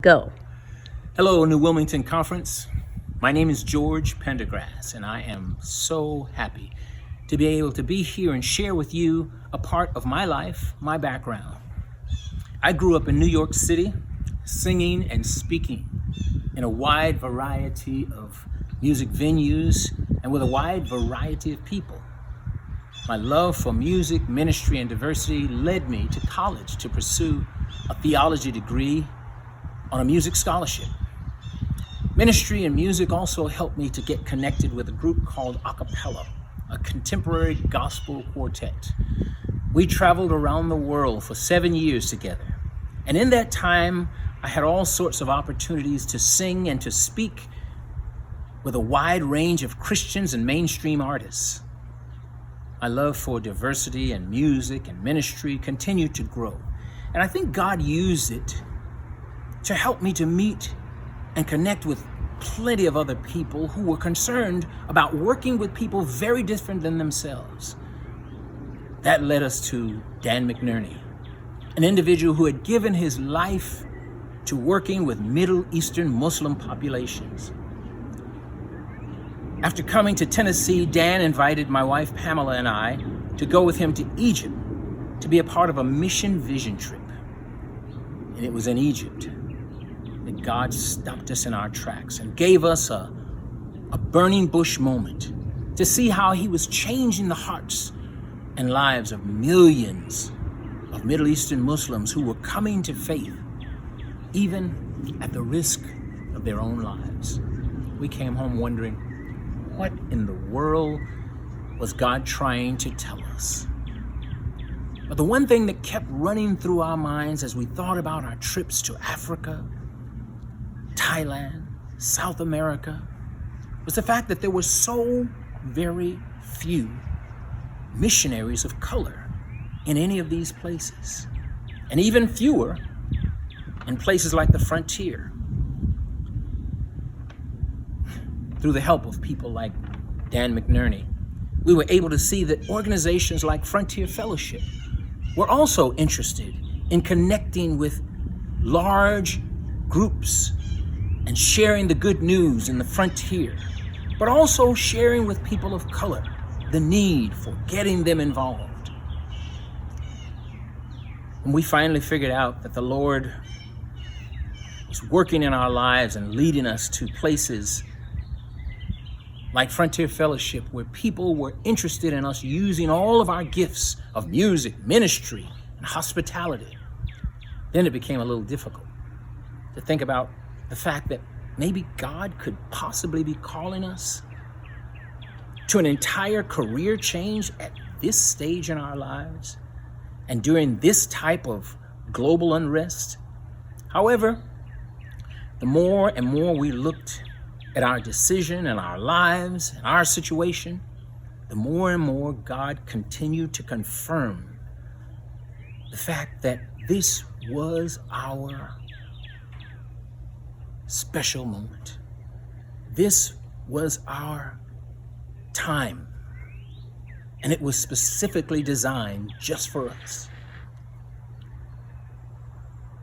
Go. Hello, New Wilmington Conference. My name is George Pendergrass, and I am so happy to be able to be here and share with you a part of my life, my background. I grew up in New York City, singing and speaking in a wide variety of music venues and with a wide variety of people. My love for music, ministry, and diversity led me to college to pursue a theology degree on a music scholarship. Ministry and music also helped me to get connected with a group called Acapella, a contemporary gospel quartet. We traveled around the world for 7 years together. And in that time, I had all sorts of opportunities to sing and to speak with a wide range of Christians and mainstream artists. My love for diversity and music and ministry continued to grow. And I think God used it to help me to meet and connect with plenty of other people who were concerned about working with people very different than themselves. That led us to Dan McNerney, an individual who had given his life to working with Middle Eastern Muslim populations. After coming to Tennessee, Dan invited my wife Pamela and I to go with him to Egypt to be a part of a mission vision trip. And it was in Egypt that God stopped us in our tracks and gave us a burning bush moment to see how he was changing the hearts and lives of millions of Middle Eastern Muslims who were coming to faith, even at the risk of their own lives. We came home wondering, what in the world was God trying to tell us? But the one thing that kept running through our minds as we thought about our trips to Africa, Thailand, South America, was the fact that there were so very few missionaries of color in any of these places, and even fewer in places like the frontier. Through the help of people like Dan McNerney, we were able to see that organizations like Frontier Fellowship were also interested in connecting with large groups and sharing the good news in the frontier, but also sharing with people of color the need for getting them involved. And we finally figured out that the Lord was working in our lives and leading us to places like Frontier Fellowship, where people were interested in us using all of our gifts of music, ministry, and hospitality. Then it became a little difficult to think about the fact that maybe God could possibly be calling us to an entire career change at this stage in our lives and during this type of global unrest. However, the more and more we looked at our decision and our lives and our situation, the more and more God continued to confirm the fact that this was our special moment. This was our time, and it was specifically designed just for us.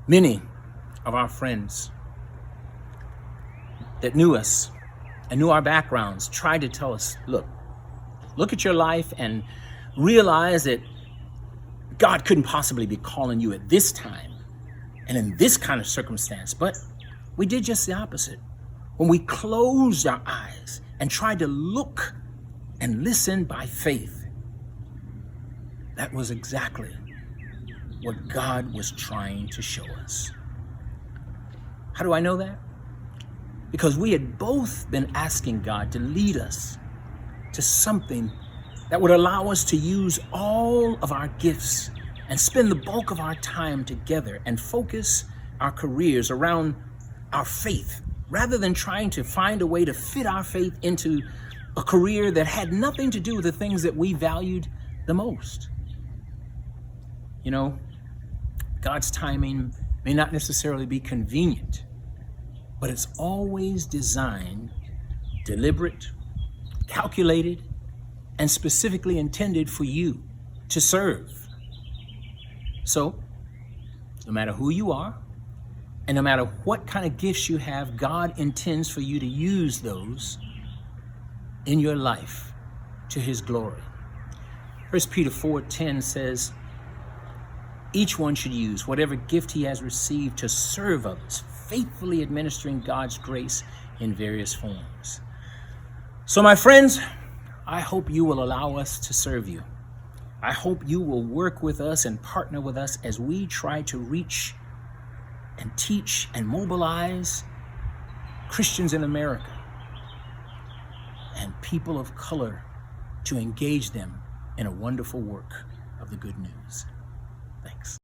Many of our friends that knew us and knew our backgrounds tried to tell us, look at your life and realize that God couldn't possibly be calling you at this time and in this kind of circumstance. But we did just the opposite. When we closed our eyes and tried to look and listen by faith, that was exactly what God was trying to show us. How do I know that? Because we had both been asking God to lead us to something that would allow us to use all of our gifts and spend the bulk of our time together and focus our careers around our faith, rather than trying to find a way to fit our faith into a career that had nothing to do with the things that we valued the most. You know, God's timing may not necessarily be convenient, but it's always designed, deliberate, calculated, and specifically intended for you to serve. So, no matter who you are, And no matter what kind of gifts you have, God intends for you to use those in your life to his glory. 1 Peter 4:10 says, each one should use whatever gift he has received to serve others, faithfully administering God's grace in various forms. So my friends, I hope you will allow us to serve you. I hope you will work with us and partner with us as we try to reach and teach and mobilize Christians in America and people of color to engage them in a wonderful work of the good news. Thanks.